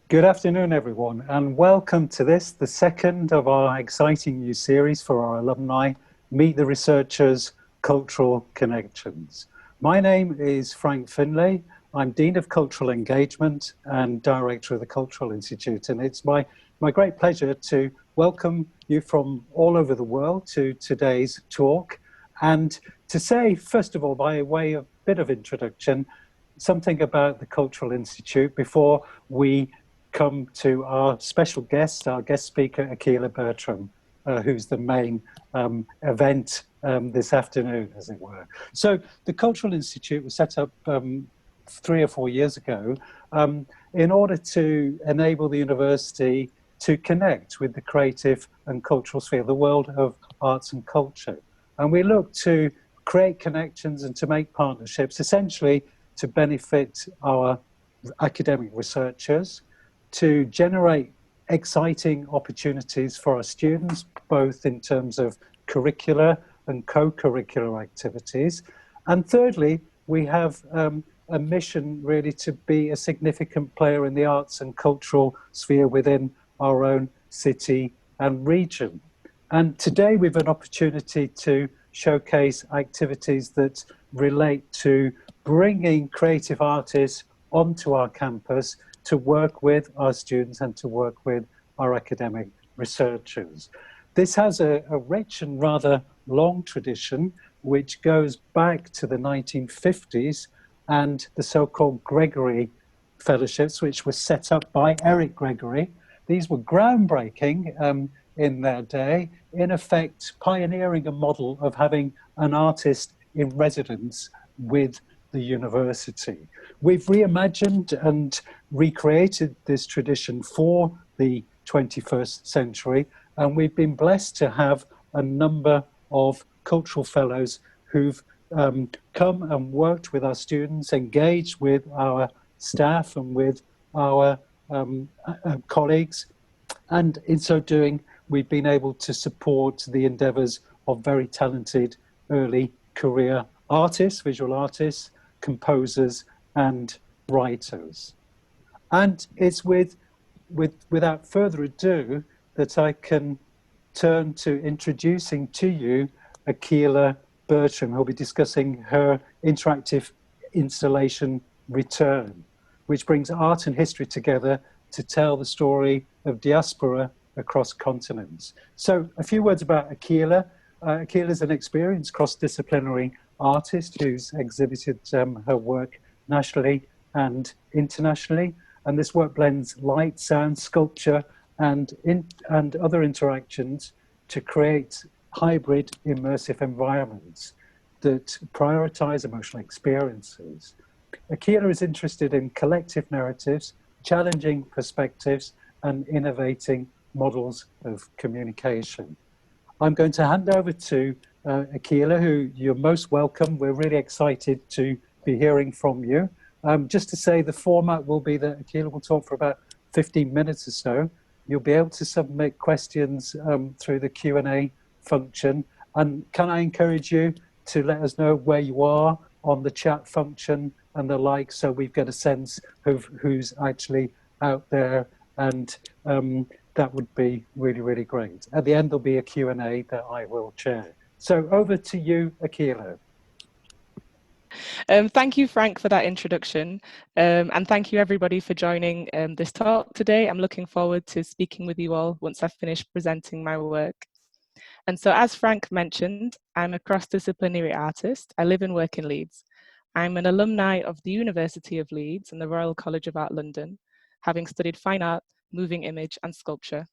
Good afternoon, everyone, and welcome to this, the second of our exciting new series for our alumni, Meet the Researchers, Cultural Connections. My name is Frank Finlay. I'm Dean of Cultural Engagement and Director of the Cultural Institute, and it's my great pleasure to welcome you from all over the world to today's talk, and to say, first of all, by way of a bit of introduction, something about the Cultural Institute before we come to our special guest, our guest speaker, Akeelah Bertram, who's the main event this afternoon, as it were. So the Cultural Institute was set up 3 or 4 years ago in order to enable the university to connect with the creative and cultural sphere, the world of arts and culture. And we look to create connections and to make partnerships, essentially to benefit our academic researchers, to generate exciting opportunities for our students, both in terms of curricular and co-curricular activities. And thirdly, we have a mission really to be a significant player in the arts and cultural sphere within our own city and region. And today we've an opportunity to showcase activities that relate to bringing creative artists onto our campus to work with our students and to work with our academic researchers. This has a rich and rather long tradition, which goes back to the 1950s and the so-called Gregory Fellowships, which were set up by Eric Gregory. These were groundbreaking in their day, in effect pioneering a model of having an artist in residence with the university. We've reimagined and recreated this tradition for the 21st century, and we've been blessed to have a number of cultural fellows who've come and worked with our students, engaged with our staff and with our colleagues, and in so doing, we've been able to support the endeavours of very talented early career artists, visual artists, composers and writers. And it's without further ado that I can turn to introducing to you Akeelah Bertram, who'll be discussing her interactive installation Return, which brings art and history together to tell the story of diaspora across continents. So a few words about Akeelah. Akeelah is an experienced cross-disciplinary artist who's exhibited her work nationally and internationally, and this work blends light, sound, sculpture, and other interactions to create hybrid immersive environments that prioritize emotional experiences. Akeelah is interested in collective narratives, challenging perspectives, and innovating models of communication. I'm going to hand over to Akeelah, who you're most welcome. We're really excited to be hearing from you. Just to say, the format will be that Akeelah will talk for about 15 minutes or so. You'll be able to submit questions through the Q&A function. And can I encourage you to let us know where you are on the chat function and the like, so we've got a sense of who's actually out there, and that would be really, really great. At the end, there'll be a Q&A that I will chair. So over to you, Akeelah. Thank you, Frank, for that introduction. And thank you, everybody, for joining this talk today. I'm looking forward to speaking with you all once I've finished presenting my work. And so, as Frank mentioned, I'm a cross-disciplinary artist. I live and work in Leeds. I'm an alumni of the University of Leeds and the Royal College of Art London, having studied fine art, moving image, and sculpture.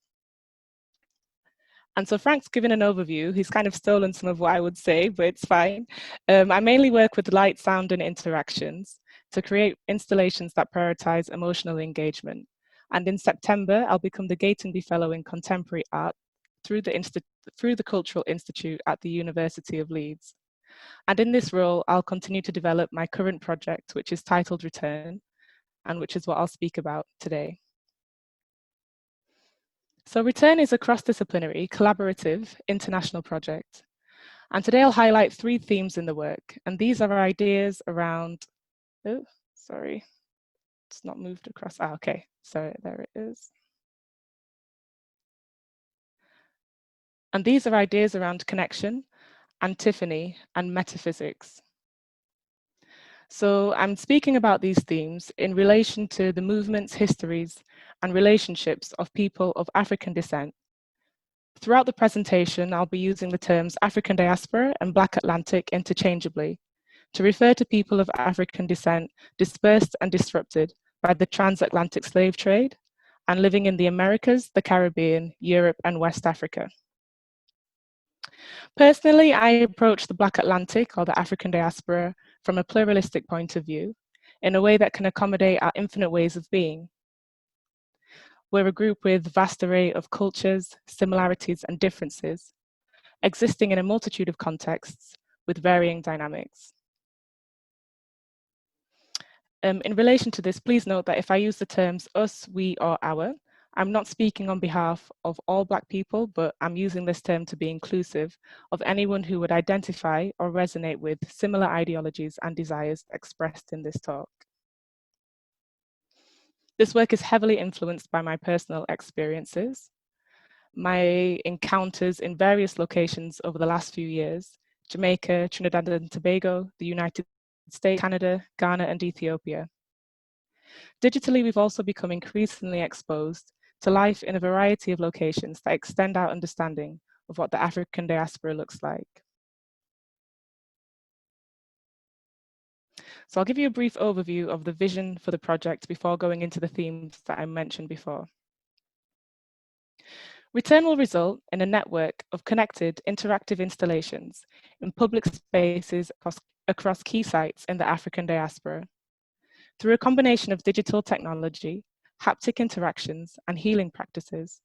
And so Frank's given an overview. He's kind of stolen some of what I would say, but it's fine. I mainly work with light, sound, and interactions to create installations that prioritize emotional engagement. And in September, I'll become the Gatenby Fellow in Contemporary Art through the Cultural Institute at the University of Leeds. And in this role, I'll continue to develop my current project, which is titled Return, and which is what I'll speak about today. So Return is a cross-disciplinary, collaborative, international project. And today I'll highlight 3 themes in the work. And these are ideas around, It's not moved across. Ah, okay, so there it is. And these are ideas around connection, antiphony, and metaphysics. So I'm speaking about these themes in relation to the movements, histories, and relationships of people of African descent. Throughout the presentation, I'll be using the terms African diaspora and Black Atlantic interchangeably to refer to people of African descent dispersed and disrupted by the transatlantic slave trade and living in the Americas, the Caribbean, Europe, and West Africa. Personally, I approach the Black Atlantic or the African diaspora from a pluralistic point of view in a way that can accommodate our infinite ways of being. We're a group with a vast array of cultures, similarities, and differences, existing in a multitude of contexts with varying dynamics. In relation to this, please note that if I use the terms us, we, or our, I'm not speaking on behalf of all Black people, but I'm using this term to be inclusive of anyone who would identify or resonate with similar ideologies and desires expressed in this talk. This work is heavily influenced by my personal experiences, my encounters in various locations over the last few years: Jamaica, Trinidad and Tobago, the United States, Canada, Ghana, and Ethiopia. Digitally, we've also become increasingly exposed to life in a variety of locations that extend our understanding of what the African diaspora looks like. So I'll give you a brief overview of the vision for the project before going into the themes that I mentioned before. Return will result in a network of connected interactive installations in public spaces across key sites in the African diaspora. Through a combination of digital technology, haptic interactions, and healing practices,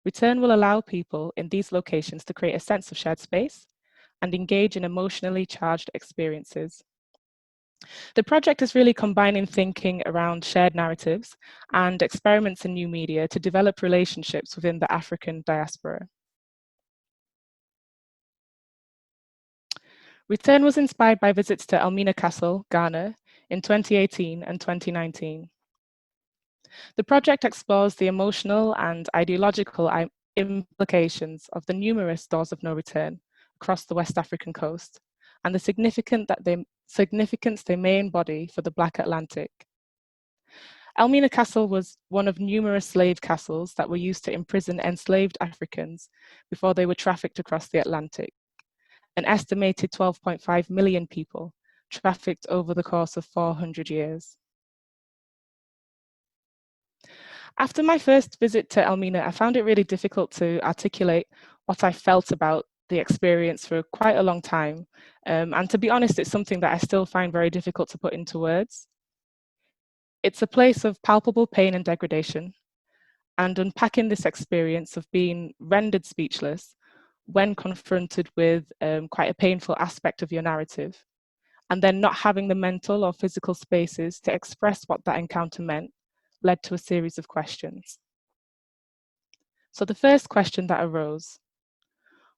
Return will allow people in these locations to create a sense of shared space and engage in emotionally charged experiences. The project is really combining thinking around shared narratives and experiments in new media to develop relationships within the African diaspora. Return was inspired by visits to Elmina Castle, Ghana, in 2018 and 2019. The project explores the emotional and ideological implications of the numerous doors of no return across the West African coast and the significance they may embody for the Black Atlantic. Elmina Castle was one of numerous slave castles that were used to imprison enslaved Africans before they were trafficked across the Atlantic. An estimated 12.5 million people trafficked over the course of 400 years. After my first visit to Elmina, I found it really difficult to articulate what I felt about the experience for quite a long time. And to be honest, it's something that I still find very difficult to put into words. It's a place of palpable pain and degradation, and unpacking this experience of being rendered speechless when confronted with quite a painful aspect of your narrative, and then not having the mental or physical spaces to express what that encounter meant, led to a series of questions. So the first question that arose: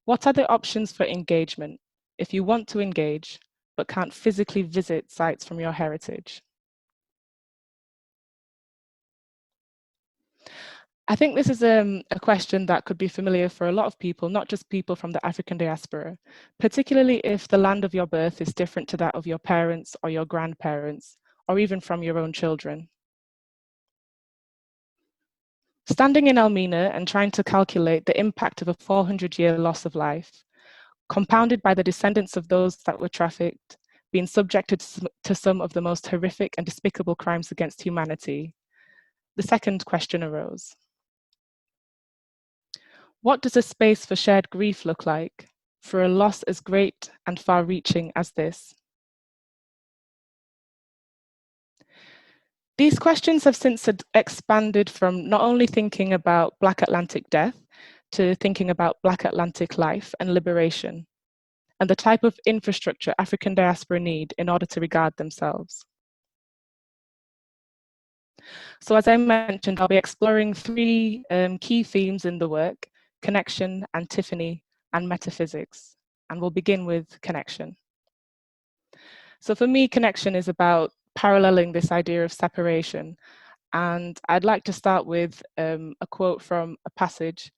what are the options for engagement if you want to engage but can't physically visit sites from your heritage? I think this is a question that could be familiar for a lot of people, not just people from the African diaspora, particularly if the land of your birth is different to that of your parents or your grandparents, or even from your own children. Standing in Elmina and trying to calculate the impact of a 400-year loss of life, compounded by the descendants of those that were trafficked, being subjected to some of the most horrific and despicable crimes against humanity, the second question arose: what does a space for shared grief look like for a loss as great and far-reaching as this? These questions have since expanded from not only thinking about Black Atlantic death to thinking about Black Atlantic life and liberation, and the type of infrastructure African diaspora need in order to regard themselves. So as I mentioned, I'll be exploring three key themes in the work: connection, antiphony, and metaphysics. And we'll begin with connection. So for me, connection is about paralleling this idea of separation. And I'd like to start with a quote from a passage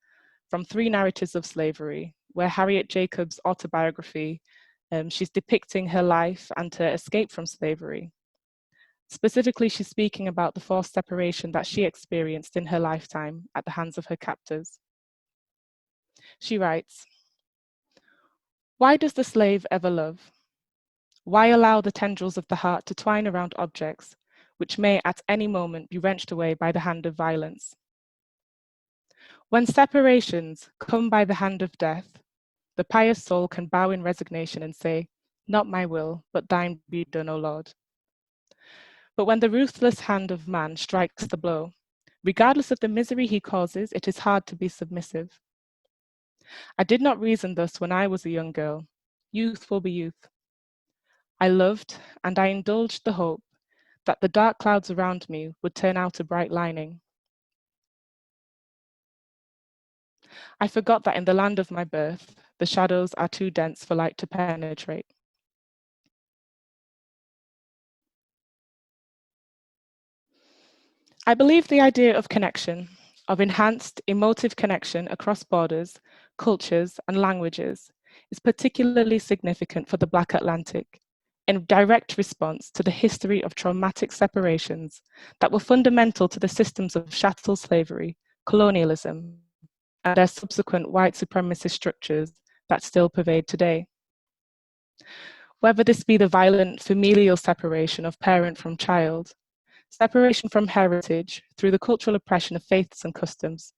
from Three Narratives of Slavery, where Harriet Jacobs' autobiography, she's depicting her life and her escape from slavery. Specifically, she's speaking about the forced separation that she experienced in her lifetime at the hands of her captors. She writes, "Why does the slave ever love? Why allow the tendrils of the heart to twine around objects which may at any moment be wrenched away by the hand of violence? When separations come by the hand of death, the pious soul can bow in resignation and say, 'Not my will, but thine be done, O Lord.' But when the ruthless hand of man strikes the blow, regardless of the misery he causes, it is hard to be submissive. I did not reason thus when I was a young girl. Youth will be youth. I loved and I indulged the hope that the dark clouds around me would turn out a bright lining. I forgot that in the land of my birth, the shadows are too dense for light to penetrate. I believe the idea of connection, of enhanced emotive connection across borders, cultures, and languages, is particularly significant for the Black Atlantic, in direct response to the history of traumatic separations that were fundamental to the systems of chattel slavery, colonialism, and their subsequent white supremacist structures that still pervade today. Whether this be the violent familial separation of parent from child, separation from heritage through the cultural oppression of faiths and customs,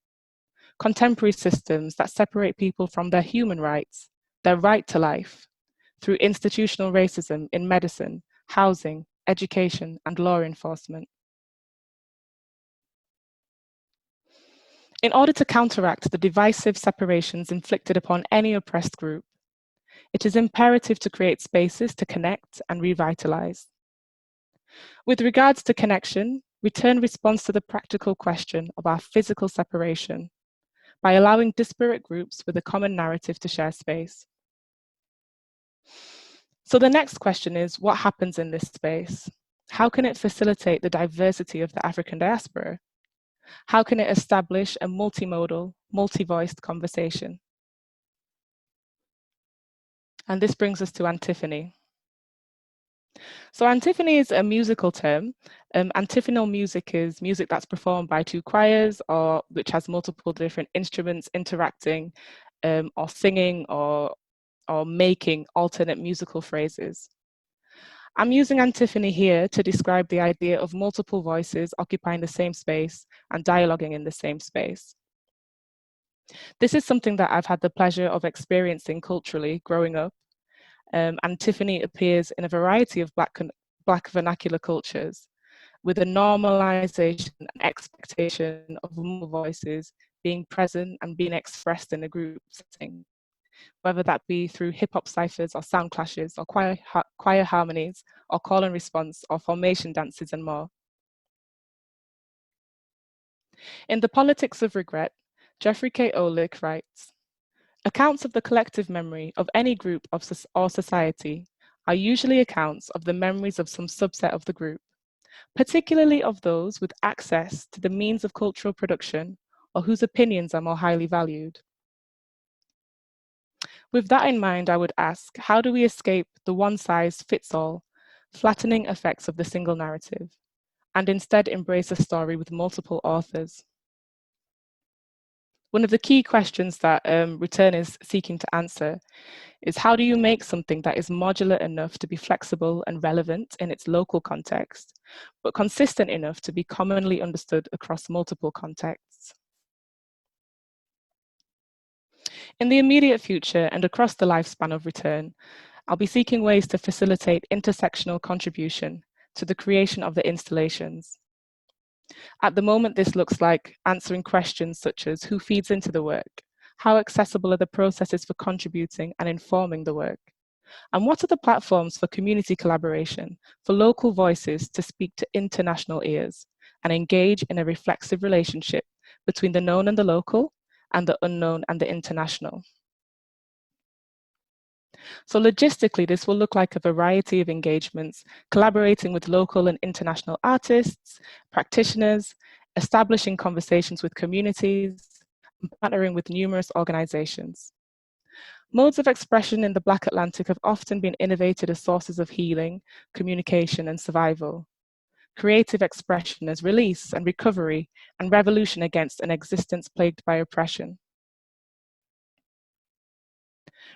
contemporary systems that separate people from their human rights, their right to life, through institutional racism in medicine, housing, education, and law enforcement. In order to counteract the divisive separations inflicted upon any oppressed group, it is imperative to create spaces to connect and revitalize. With regards to connection, return responds to the practical question of our physical separation by allowing disparate groups with a common narrative to share space. So the next question is, what happens in this space? How can it facilitate the diversity of the African diaspora? How can it establish a multimodal, multi-voiced conversation? And this brings us to antiphony. So antiphony is a musical term. Antiphonal music is music that's performed by two choirs or which has multiple different instruments interacting or singing or making alternate musical phrases. I'm using antiphony here to describe the idea of multiple voices occupying the same space and dialoguing in the same space. This is something that I've had the pleasure of experiencing culturally growing up. Antiphony appears in a variety of Black vernacular cultures, with a normalization and expectation of more voices being present and being expressed in a group setting, whether that be through hip-hop ciphers or sound clashes or choir harmonies or call and response or formation dances and more. In The Politics of Regret, Jeffrey K. Olick writes, "Accounts of the collective memory of any group or society are usually accounts of the memories of some subset of the group, particularly of those with access to the means of cultural production or whose opinions are more highly valued." With that in mind, I would ask, how do we escape the one-size-fits-all, flattening effects of the single narrative, and instead embrace a story with multiple authors? One of the key questions that Return is seeking to answer is, how do you make something that is modular enough to be flexible and relevant in its local context, but consistent enough to be commonly understood across multiple contexts? In the immediate future and across the lifespan of Return, I'll be seeking ways to facilitate intersectional contribution to the creation of the installations. At the moment, this looks like answering questions such as who feeds into the work, how accessible are the processes for contributing and informing the work, and what are the platforms for community collaboration, for local voices to speak to international ears and engage in a reflexive relationship between the known and the local, and the unknown and the international. So logistically, this will look like a variety of engagements, collaborating with local and international artists, practitioners, establishing conversations with communities, and partnering with numerous organizations. Modes of expression in the Black Atlantic have often been innovated as sources of healing, communication, and survival. Creative expression as release and recovery and revolution against an existence plagued by oppression.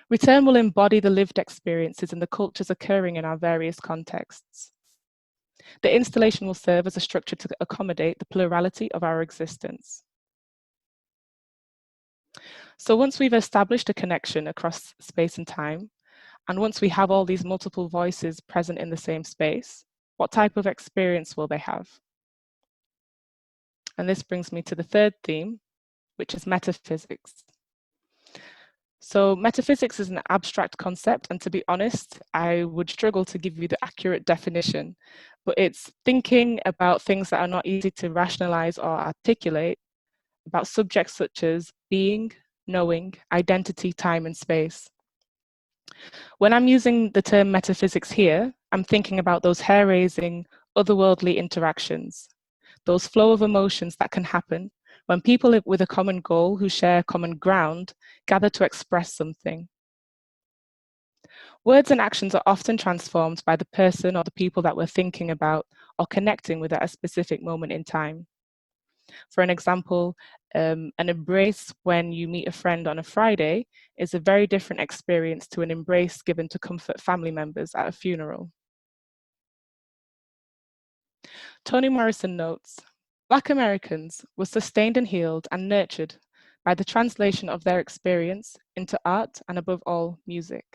Return will embody the lived experiences and the cultures occurring in our various contexts. The installation will serve as a structure to accommodate the plurality of our existence. So once we've established a connection across space and time, and once we have all these multiple voices present in the same space, what type of experience will they have? And this brings me to the third theme, which is metaphysics. So metaphysics is an abstract concept, and to be honest, I would struggle to give you the accurate definition, but it's thinking about things that are not easy to rationalize or articulate, about subjects such as being, knowing, identity, time, and space. When I'm using the term metaphysics here, I'm thinking about those hair-raising, otherworldly interactions, those flow of emotions that can happen when people with a common goal who share common ground gather to express something. Words and actions are often transformed by the person or the people that we're thinking about or connecting with at a specific moment in time. For an example, an embrace when you meet a friend on a Friday is a very different experience to an embrace given to comfort family members at a funeral. Toni Morrison notes, Black Americans were sustained and healed and nurtured by the translation of their experience into art and above all, music.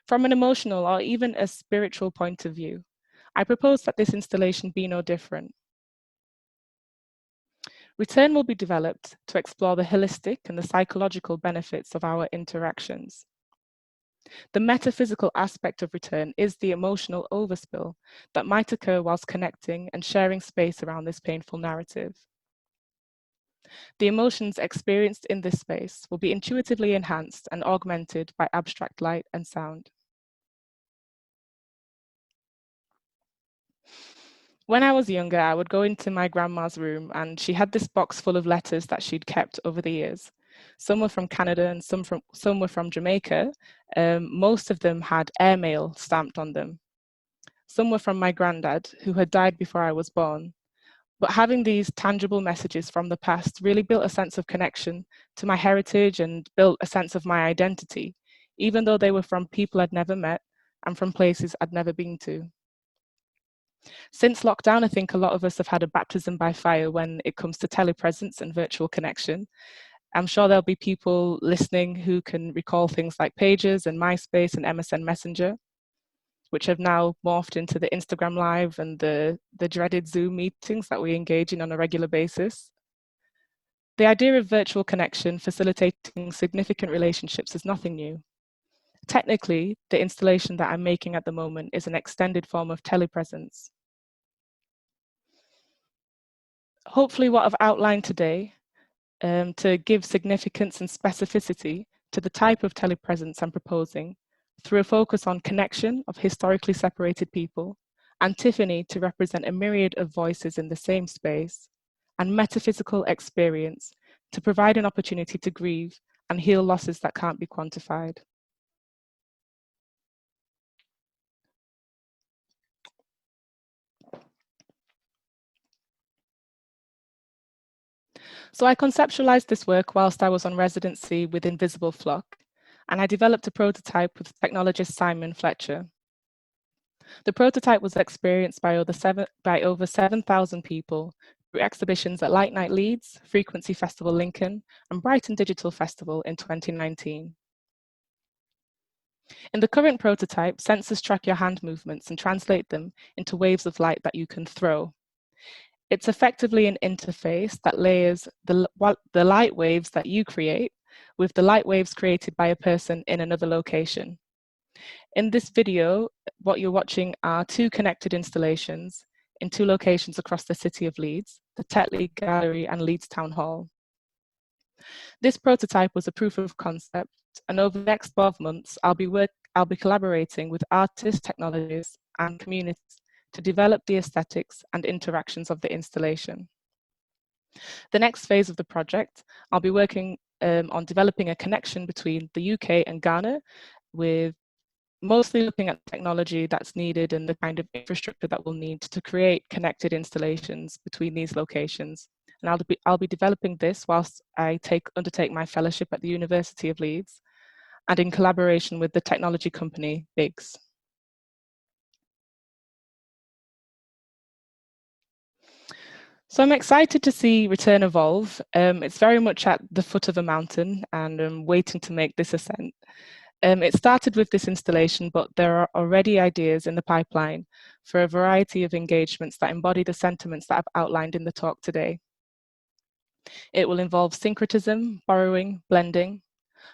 From an emotional or even a spiritual point of view, I propose that this installation be no different. Return will be developed to explore the holistic and the psychological benefits of our interactions. The metaphysical aspect of return is the emotional overspill that might occur whilst connecting and sharing space around this painful narrative. The emotions experienced in this space will be intuitively enhanced and augmented by abstract light and sound. When I was younger, I would go into my grandma's room and she had this box full of letters that she'd kept over the years. Some were from Canada and some were from Jamaica. Most of them had airmail stamped on them. Some were from my granddad, who had died before I was born. But having these tangible messages from the past really built a sense of connection to my heritage and built a sense of my identity, even though they were from people I'd never met and from places I'd never been to. Since lockdown, I think a lot of us have had a baptism by fire when it comes to telepresence and virtual connection. I'm sure there'll be people listening who can recall things like Pages and MySpace and MSN Messenger, which have now morphed into the Instagram Live and the dreaded Zoom meetings that we engage in on a regular basis. The idea of virtual connection facilitating significant relationships is nothing new. Technically, the installation that I'm making at the moment is an extended form of telepresence. Hopefully what I've outlined today to give significance and specificity to the type of telepresence I'm proposing through a focus on connection of historically separated people, antiphony to represent a myriad of voices in the same space, and metaphysical experience to provide an opportunity to grieve and heal losses that can't be quantified. So I conceptualized this work whilst I was on residency with Invisible Flock, and I developed a prototype with technologist Simon Fletcher. The prototype was experienced by over 7,000 people through exhibitions at Light Night Leeds, Frequency Festival Lincoln, and Brighton Digital Festival in 2019. In the current prototype, sensors track your hand movements and translate them into waves of light that you can throw. It's effectively an interface that layers the light waves that you create with the light waves created by a person in another location. In this video, what you're watching are two connected installations in two locations across the city of Leeds, the Tetley Gallery and Leeds Town Hall. This prototype was a proof of concept, and over the next 12 months, I'll be collaborating with artists, technologists, and communities to develop the aesthetics and interactions of the installation. The next phase of the project, I'll be working on developing a connection between the UK and Ghana, with mostly looking at technology that's needed and the kind of infrastructure that we'll need to create connected installations between these locations. And I'll be developing this whilst I undertake my fellowship at the University of Leeds, and in collaboration with the technology company Biggs. So I'm excited to see Return evolve. It's very much at the foot of a mountain, and I'm waiting to make this ascent. It started with this installation, but there are already ideas in the pipeline for a variety of engagements that embody the sentiments that I've outlined in the talk today. It will involve syncretism, borrowing, blending.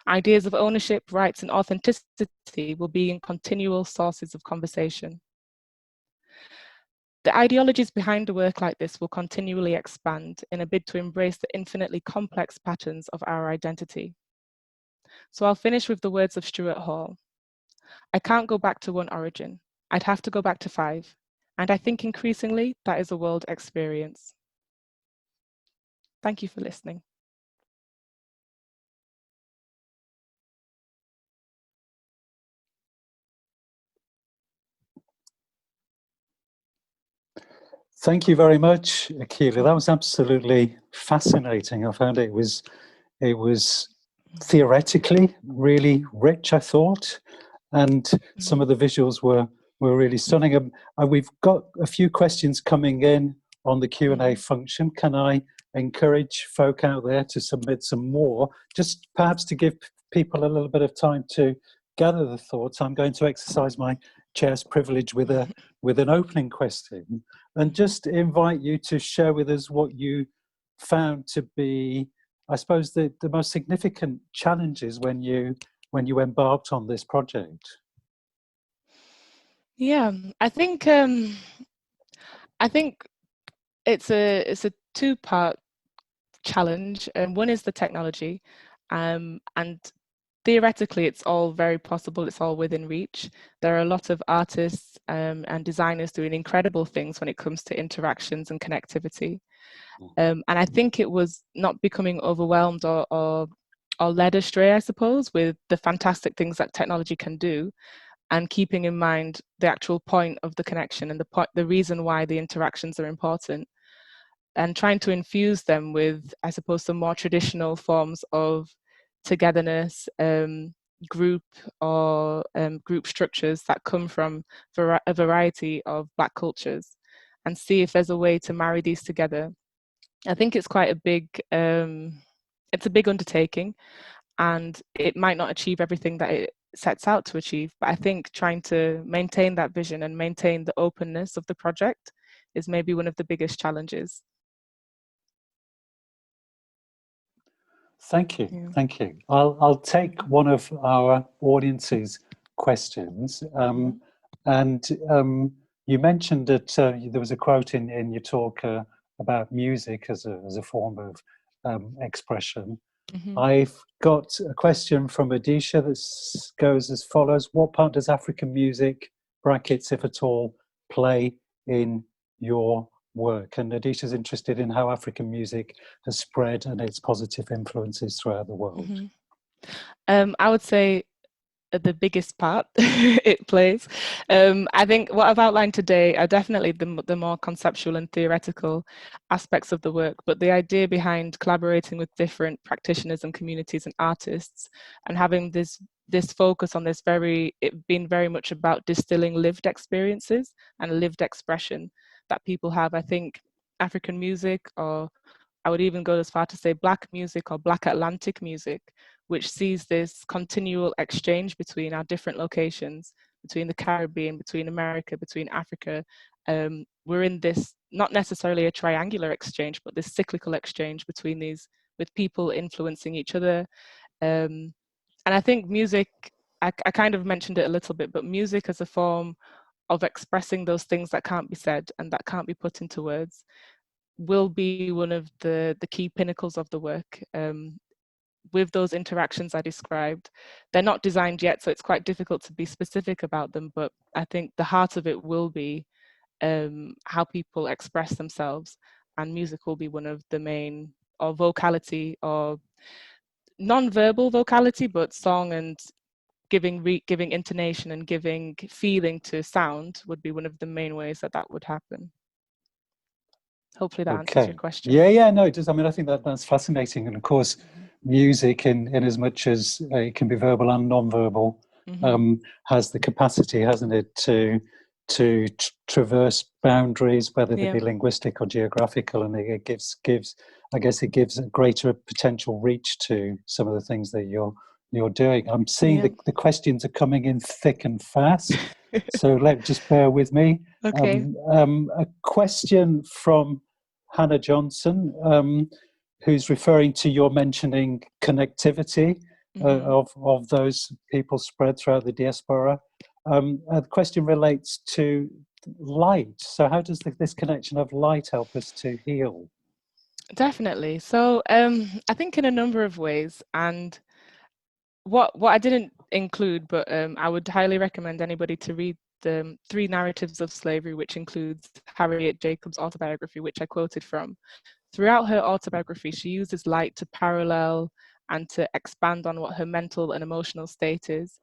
Ideas of ownership, rights, and authenticity will be in continual sources of conversation. The ideologies behind a work like this will continually expand in a bid to embrace the infinitely complex patterns of our identity. So I'll finish with the words of Stuart Hall. I can't go back to one origin. I'd have to go back to 5. And I think increasingly that is a world experience. Thank you for listening. Thank you very much, Akeelah. That was absolutely fascinating. I found it was theoretically really rich, I thought, and some of the visuals were really stunning. We've got a few questions coming in on the Q&A function. Can I encourage folk out there to submit some more, just perhaps to give people a little bit of time to gather the thoughts? I'm going to exercise my chair's privilege with an opening question, and just invite you to share with us what you found to be, I suppose, the most significant challenges when you embarked on this project. Yeah, I think it's a two-part challenge. One is the technology, and theoretically it's all very possible, it's all within reach. There are a lot of artists and designers doing incredible things when it comes to interactions and connectivity. And I think it was not becoming overwhelmed or led astray, I suppose, with the fantastic things that technology can do, and keeping in mind the actual point of the connection and the reason why the interactions are important, and trying to infuse them with, I suppose, some more traditional forms of togetherness, group structures that come from a variety of Black cultures, and see if there's a way to marry these together. I think it's quite a big, it's a big undertaking, and it might not achieve everything that it sets out to achieve, but I think trying to maintain that vision and maintain the openness of the project is maybe one of the biggest challenges. Thank you, thank you. I'll take one of our audience's questions, and you mentioned that there was a quote in your talk about music as a form of expression. I've got a question from Adisha that goes as follows: what part does African music, brackets if at all, play in your work? And Adisha's interested in how African music has spread and its positive influences throughout the world. I would say the biggest part it plays. I think what I've outlined today are definitely the more conceptual and theoretical aspects of the work, but the idea behind collaborating with different practitioners and communities and artists, and having this focus on it being very much about distilling lived experiences and lived expression that people have. I think African music, or I would even go as far to say Black music or Black Atlantic music, which sees this continual exchange between our different locations, between the Caribbean, between America, between Africa. We're in this, not necessarily a triangular exchange, but this cyclical exchange between these, with people influencing each other. And I think music, I kind of mentioned it a little bit, but music as a form of expressing those things that can't be said and that can't be put into words will be one of the key pinnacles of the work. with those interactions I described. They're not designed yet, so it's quite difficult to be specific about them, but I think the heart of it will be how people express themselves, and music will be one of the main, or vocality, or non-verbal vocality, but song and giving intonation and giving feeling to sound would be one of the main ways that that would happen. Hopefully that answers your question. Yeah, no, it does. I mean, I think that's fascinating. And of course, music, in as much as it can be verbal and non-verbal, has the capacity, hasn't it, to traverse boundaries, whether they be linguistic or geographical, and it gives I guess it gives a greater potential reach to some of the things that you're doing. I'm seeing the questions are coming in thick and fast, so just bear with me. Okay. A question from Hannah Johnson, who's referring to your mentioning connectivity of those people spread throughout the diaspora. The question relates to light. So how does this connection of light help us to heal? Definitely. So I think in a number of ways, and what I didn't include, but I would highly recommend anybody to read the 3 Narratives of Slavery, which includes Harriet Jacobs' autobiography, which I quoted from. Throughout her autobiography, she uses light to parallel and to expand on what her mental and emotional state is.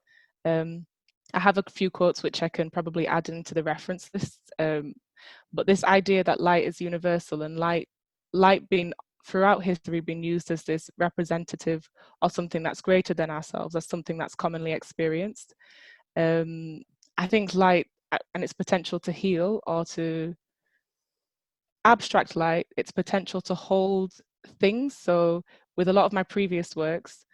I have a few quotes which I can probably add into the reference list, but this idea that light is universal, and light being throughout history been used as this representative of something that's greater than ourselves, as something that's commonly experienced. I think light and its potential to heal, or to abstract light, its potential to hold things. So with a lot of my previous works,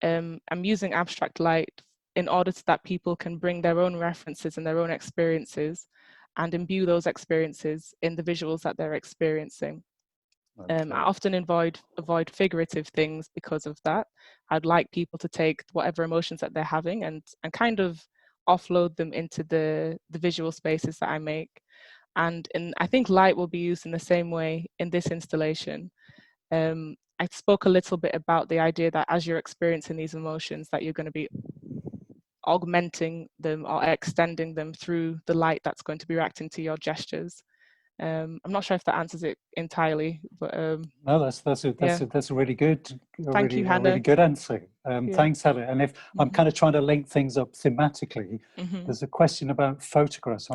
I'm using abstract light in order that people can bring their own references and their own experiences and imbue those experiences in the visuals that they're experiencing. I often avoid figurative things because of that. I'd like people to take whatever emotions that they're having and kind of offload them into the visual spaces that I make. And I think light will be used in the same way in this installation. I spoke a little bit about the idea that as you're experiencing these emotions, that you're going to be augmenting them or extending them through the light that's going to be reacting to your gestures. I'm not sure if that answers it entirely, but no, that's a really good, Thank you, Hannah. really good answer. Thanks, Hannah. And if I'm kind of trying to link things up thematically, there's a question about photographs.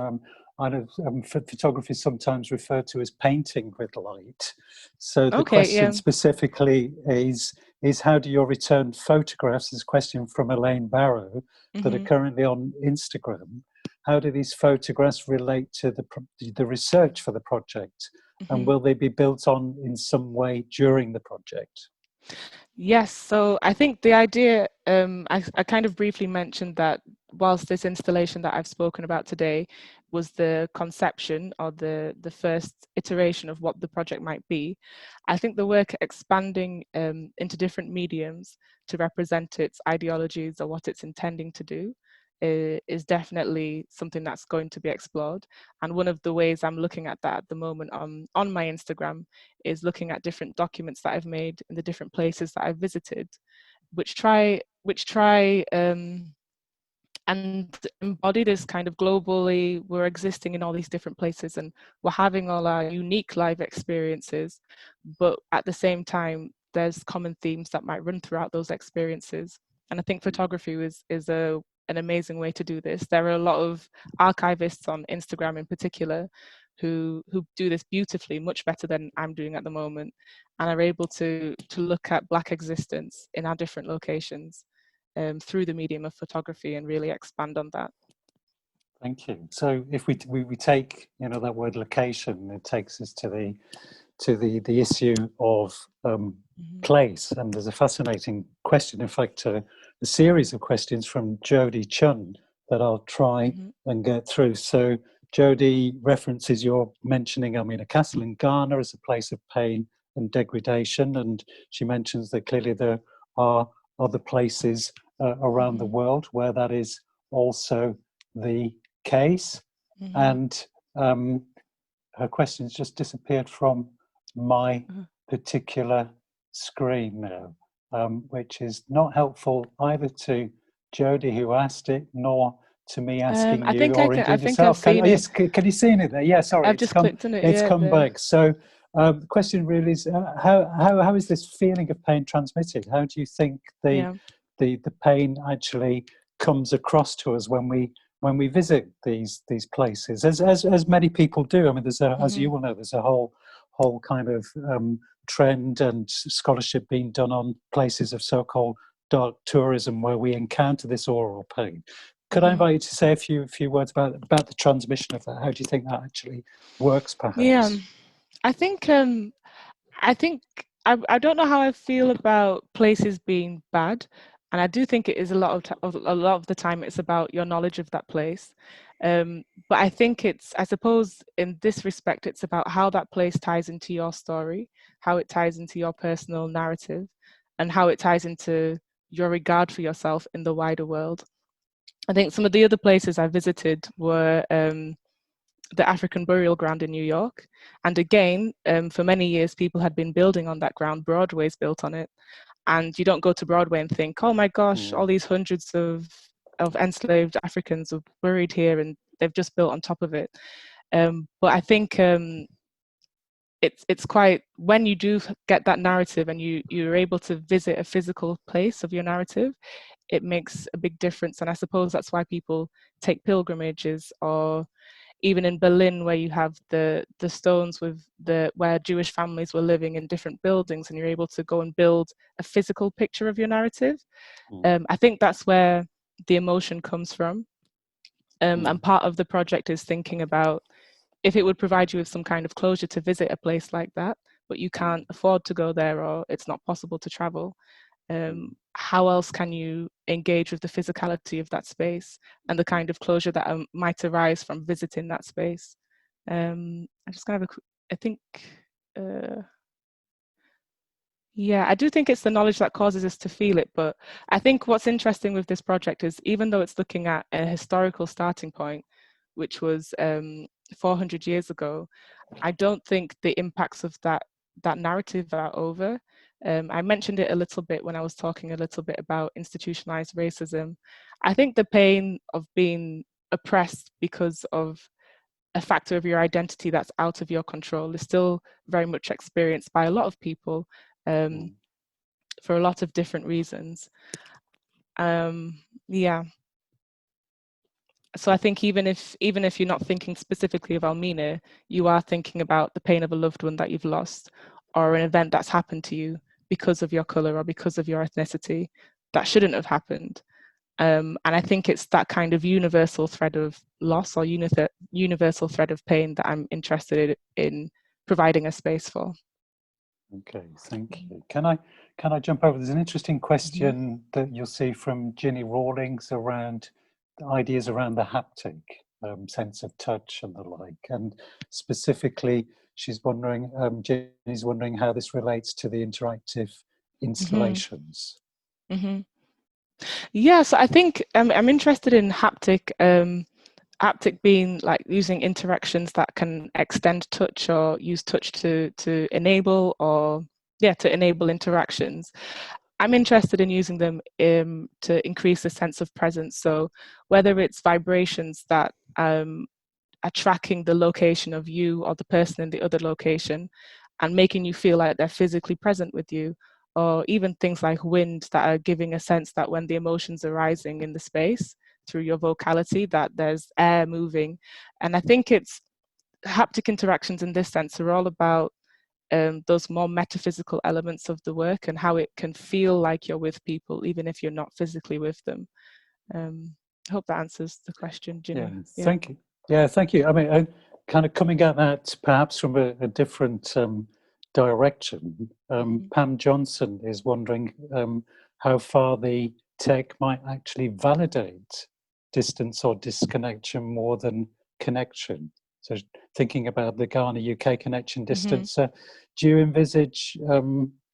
Photography is sometimes referred to as painting with light. So the question specifically is how do your return photographs? This question from Elaine Barrow that are currently on Instagram. How do these photographs relate to the research for the project? And will they be built on in some way during the project? Yes, so I think the idea, I kind of briefly mentioned that whilst this installation that I've spoken about today was the conception or the first iteration of what the project might be, I think the work expanding into different mediums to represent its ideologies or what it's intending to do is definitely something that's going to be explored. And one of the ways I'm looking at that at the moment on my Instagram is looking at different documents that I've made in the different places that I've visited, which try and embody this kind of globally, we're existing in all these different places and we're having all our unique live experiences, but at the same time, there's common themes that might run throughout those experiences. And I think photography is an amazing way to do this. There are a lot of archivists on Instagram in particular who do this beautifully, much better than I'm doing at the moment, and are able to look at Black existence in our different locations through the medium of photography and really expand on that. Thank you. So if we take that word location, it takes us to the issue of place, and there's a fascinating question, in fact a series of questions from Jodie Chun that I'll try and get through. So Jodie references your mentioning a castle in Ghana as a place of pain and degradation, and she mentions that clearly there are other places around the world where that is also the case. And her question's just disappeared from my particular screen now. which is not helpful either to Jodie, who asked it, nor to me asking I you, think I or can. I indeed think I've yourself. seen it. Yes, can you see it there? Yeah, sorry, I've just clicked on it. it's Yeah, come there. back. So the question really is, how is this feeling of pain transmitted? How do you think the pain actually comes across to us when we visit these places, as many people do? I mean, there's as you will know, there's a whole kind of trend and scholarship being done on places of so-called dark tourism where we encounter this oral pain. Could I invite you to say a few words about the transmission of that? How do you think that actually works, perhaps? Yeah, I think I don't know how I feel about places being bad, and I do think it is a lot of the time it's about your knowledge of that place. But I think I suppose in this respect, it's about how that place ties into your story, how it ties into your personal narrative, and how it ties into your regard for yourself in the wider world. I think some of the other places I visited were the African Burial Ground in New York. And again, for many years, people had been building on that ground. Broadway's built on it. And you don't go to Broadway and think, oh my gosh, all these hundreds of enslaved Africans are buried here and they've just built on top of it. But I think it's quite, when you do get that narrative and you're able to visit a physical place of your narrative, it makes a big difference. And I suppose that's why people take pilgrimages, or even in Berlin, where you have the stones with where Jewish families were living in different buildings, and you're able to go and build a physical picture of your narrative. I think that's where the emotion comes from. And part of the project is thinking about, if it would provide you with some kind of closure to visit a place like that, but you can't afford to go there, or it's not possible to travel, how else can you engage with the physicality of that space and the kind of closure that might arise from visiting that space? I'm just kind of, I think, yeah, I do think it's the knowledge that causes us to feel it. But I think what's interesting with this project is, even though it's looking at a historical starting point, which was 400 years ago, I don't think the impacts of that narrative are over. I mentioned it a little bit when I was talking a little bit about institutionalized racism. I think the pain of being oppressed because of a factor of your identity that's out of your control is still very much experienced by a lot of people, for a lot of different reasons. Yeah. So I think even if you're not thinking specifically of Almina, you are thinking about the pain of a loved one that you've lost, or an event that's happened to you because of your color or because of your ethnicity that shouldn't have happened. And I think it's that kind of universal thread of loss, or universal thread of pain, that I'm interested in providing a space for. Okay, thank you. Can I jump over? There's an interesting question that you'll see from Ginny Rawlings around the ideas around the haptic, sense of touch and the like. And specifically, she's wondering, Ginny's wondering how this relates to the interactive installations. Yeah, so I think I'm interested in haptic. Haptic being like using interactions that can extend touch, or use touch to enable, or to enable interactions. I'm interested in using them to increase a sense of presence. So whether it's vibrations that are tracking the location of you or the person in the other location and making you feel like they're physically present with you, or even things like wind that are giving a sense that when the emotions are rising in the space through your vocality, that there's air moving. And I think it's haptic interactions in this sense are all about those more metaphysical elements of the work, and how it can feel like you're with people even if you're not physically with them. I hope that answers the question, Ginny. Thank you. Yeah, thank you. I mean, kind of coming at that perhaps from a different direction, Pam Johnson is wondering how far the tech might actually validate distance or disconnection more than connection. So thinking about the Ghana-UK connection distance, do you envisage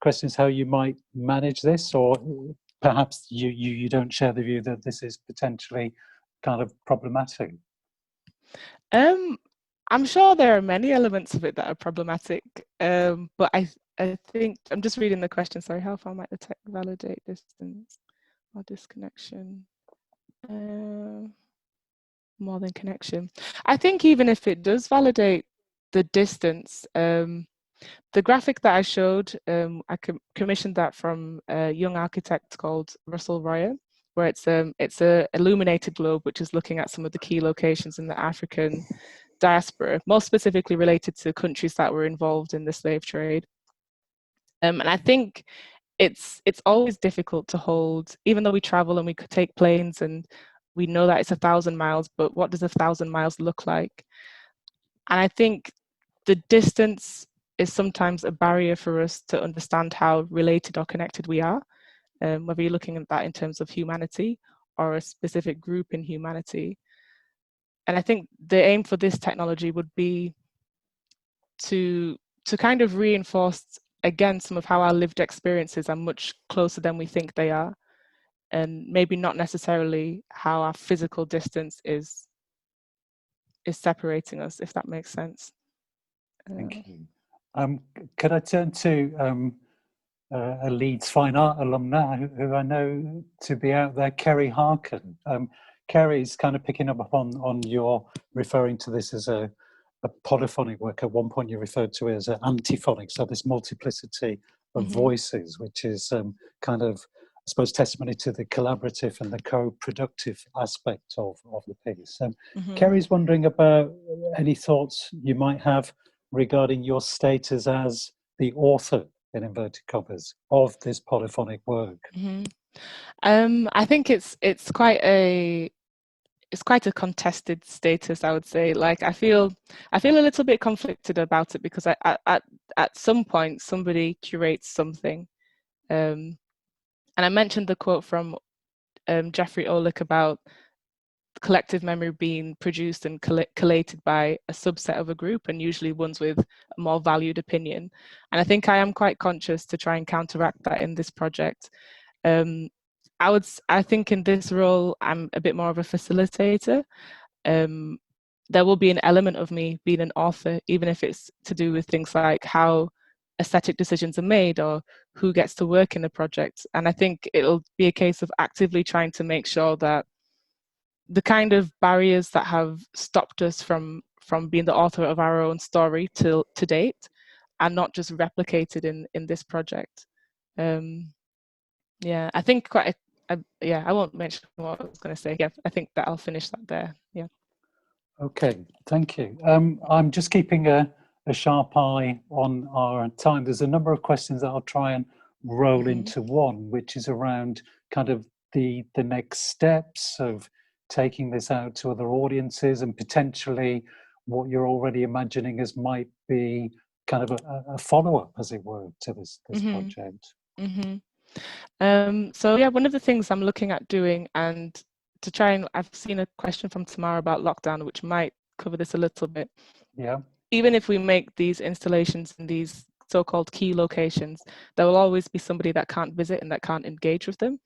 questions how you might manage this, or perhaps you don't share the view that this is potentially kind of problematic? I'm sure there are many elements of it that are problematic, but I think, I'm just reading the question, sorry, how far might the tech validate distance or disconnection? More than connection. I think even if it does validate the distance, the graphic that I showed, I commissioned that from a young architect called Russell Royer, where it's a illuminated globe, which is looking at some of the key locations in the African diaspora, most specifically related to countries that were involved in the slave trade. And I think it's always difficult to hold, even though we travel and we could take planes and we know that it's 1,000 miles, but what does 1,000 miles look like? And I think the distance is sometimes a barrier for us to understand how related or connected we are, whether you're looking at that in terms of humanity or a specific group in humanity. And I think the aim for this technology would be to kind of reinforce again some of how our lived experiences are much closer than we think they are, and maybe not necessarily how our physical distance is separating us, if that makes sense. Thank you. Could I turn to a Leeds Fine Art alumna who I know to be out there, Kerry Harkin. Kerry's kind of picking up on your referring to this as a polyphonic work. At one point you referred to it as an antiphonic, so this multiplicity of voices, which is kind of, I suppose, testimony to the collaborative and the co-productive aspect of the piece. Kerry's wondering about any thoughts you might have regarding your status as the author, in inverted commas, of this polyphonic work. I think it's quite a contested status, I would say. Like I feel a little bit conflicted about it, because at some point somebody curates something, and I mentioned the quote from Jeffrey Olick about collective memory being produced and collated by a subset of a group, and usually ones with a more valued opinion. And I think I am quite conscious to try and counteract that in this project. I think in this role, I'm a bit more of a facilitator. There will be an element of me being an author, even if it's to do with things like how aesthetic decisions are made or who gets to work in the project. And I think it'll be a case of actively trying to make sure that the kind of barriers that have stopped us from being the author of our own story to date are not just replicated in this project. Yeah, I think I won't mention what I was going to say. Yeah, I think that I'll finish that there. Yeah. Okay, thank you. I'm just keeping a sharp eye on our time. There's a number of questions that I'll try and roll into one, which is around kind of the next steps of taking this out to other audiences, and potentially what you're already imagining as might be kind of a follow-up, as it were, to this project. So yeah, one of the things I'm looking at doing, and to try and, I've seen a question from Tamara about lockdown, which might cover this a little bit. Yeah. Even if we make these installations in these so-called key locations, there will always be somebody that can't visit and that can't engage with them.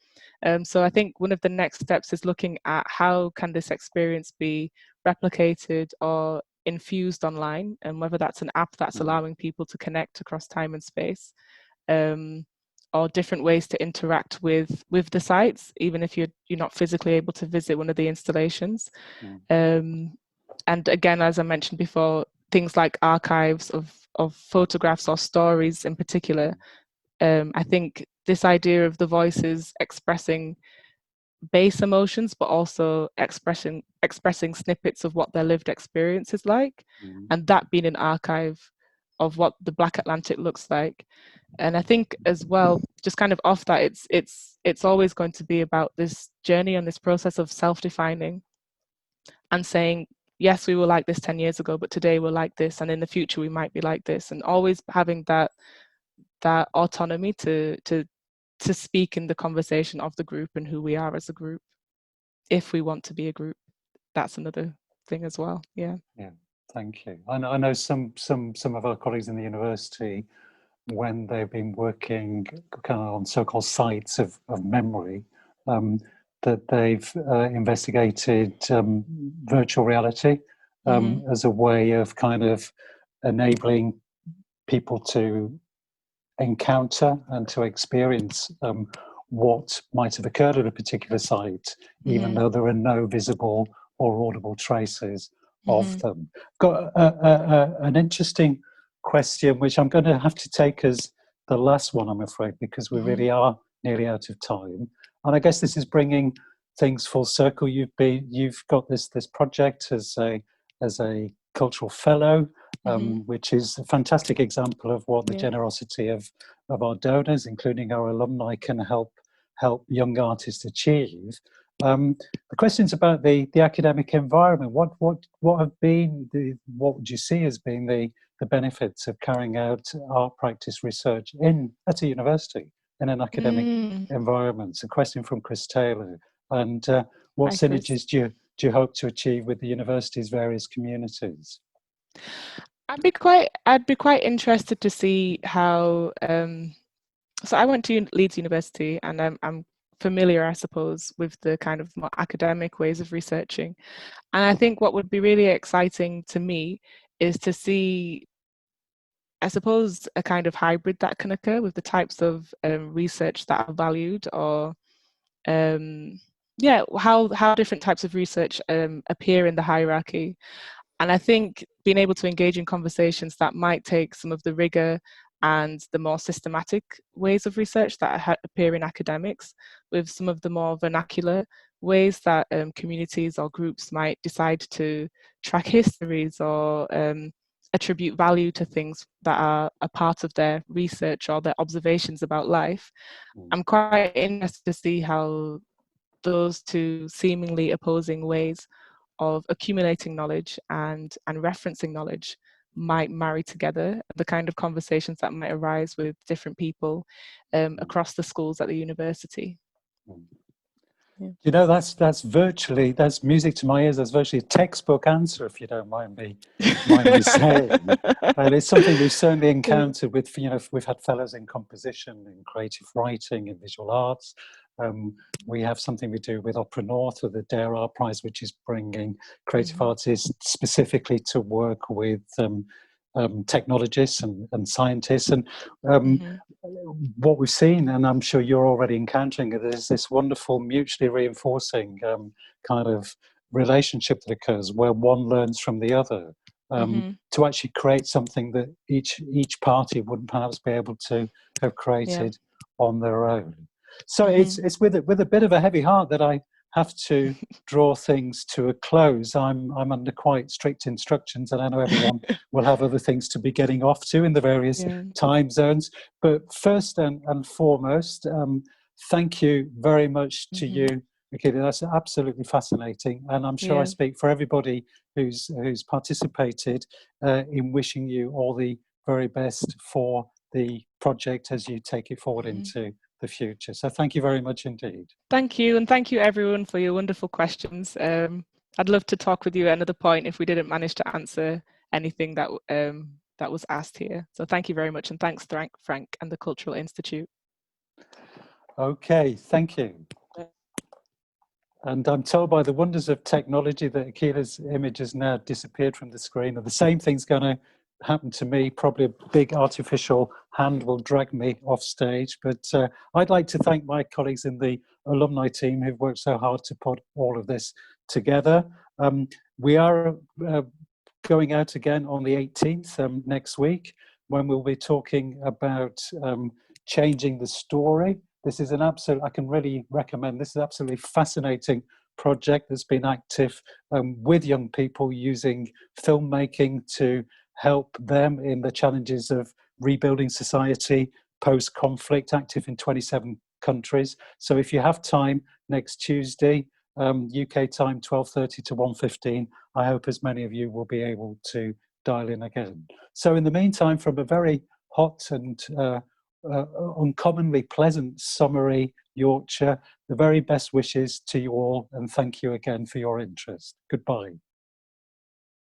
So I think one of the next steps is looking at how can this experience be replicated or infused online, and whether that's an app that's allowing people to connect across time and space, or different ways to interact with the sites, even if you're not physically able to visit one of the installations. And again, as I mentioned before, things like archives of photographs or stories in particular. I think this idea of the voices expressing base emotions, but also expressing snippets of what their lived experience is like, and that being an archive of what the Black Atlantic looks like. And I think as well, just kind of off that, it's always going to be about this journey and this process of self-defining and saying, yes, we were like this 10 years ago, but today we're like this, and in the future we might be like this, and always having that autonomy to speak in the conversation of the group and who we are as a group, if we want to be a group. That's another thing as well. Yeah. Thank you. I know some of our colleagues in the university, when they've been working kind of on so-called sites of memory, that they've investigated virtual reality as a way of kind of enabling people to encounter and to experience what might have occurred at a particular site, even though there are no visible or audible traces of them. Got an interesting question, which I'm going to have to take as the last one, I'm afraid, because we really are nearly out of time. And I guess this is bringing things full circle. You've got this project as a cultural fellow, which is a fantastic example of what the generosity of our donors, including our alumni, can help young artists achieve. The question's about the academic environment. What would you see as being the benefits of carrying out art practice research at a university in an academic environment? It's a question from Chris Taylor. And what synergies do you hope to achieve with the university's various communities? I'd be quite interested to see how. So I went to Leeds University, and I'm familiar, I suppose, with the kind of more academic ways of researching. And I think what would be really exciting to me is to see, I suppose, a kind of hybrid that can occur with the types of research that are valued, or how different types of research appear in the hierarchy. And I think being able to engage in conversations that might take some of the rigor and the more systematic ways of research that appear in academics with some of the more vernacular ways that communities or groups might decide to track histories or attribute value to things that are a part of their research or their observations about life. I'm quite interested to see how those two seemingly opposing ways of accumulating knowledge and referencing knowledge might marry together, the kind of conversations that might arise with different people across the schools at the university. Yeah. You know, that's music to my ears. That's virtually a textbook answer, if you don't mind me saying. And it's something we've certainly encountered with, we've had fellows in composition, in creative writing, in visual arts. We have something we do with Opera North, with the Dare Art Prize, which is bringing creative artists specifically to work with technologists and scientists. And what we've seen, and I'm sure you're already encountering it, is this wonderful mutually reinforcing kind of relationship that occurs where one learns from the other to actually create something that each party wouldn't perhaps be able to have created on their own. So it's with a bit of a heavy heart that I have to draw things to a close. I'm under quite strict instructions, and I know everyone will have other things to be getting off to in the various time zones. But first and foremost, thank you very much to you, Akeelah. That's absolutely fascinating, and I'm sure I speak for everybody who's participated in wishing you all the very best for the project as you take it forward into the future. So thank you very much indeed. Thank you, and thank you everyone for your wonderful questions. I'd love to talk with you at another point if we didn't manage to answer anything that was asked here. So thank you very much, and thanks Frank and the Cultural Institute. Okay, thank you. And I'm told by the wonders of technology that Akeelah's image has now disappeared from the screen, and the same thing's going to happen to me. Probably a big artificial hand will drag me off stage. But I'd like to thank my colleagues in the alumni team who've worked so hard to put all of this together. We are going out again on the 18th next week, when we'll be talking about changing the story. This is I can really recommend, this is an absolutely fascinating project that's been active with young people using filmmaking to help them in the challenges of rebuilding society post-conflict, active in 27 countries. So if you have time next Tuesday, UK time 12:30 to 1:15, I hope as many of you will be able to dial in again. So in the meantime, from a very hot and uncommonly pleasant summery Yorkshire, the very best wishes to you all, and thank you again for your interest. Goodbye.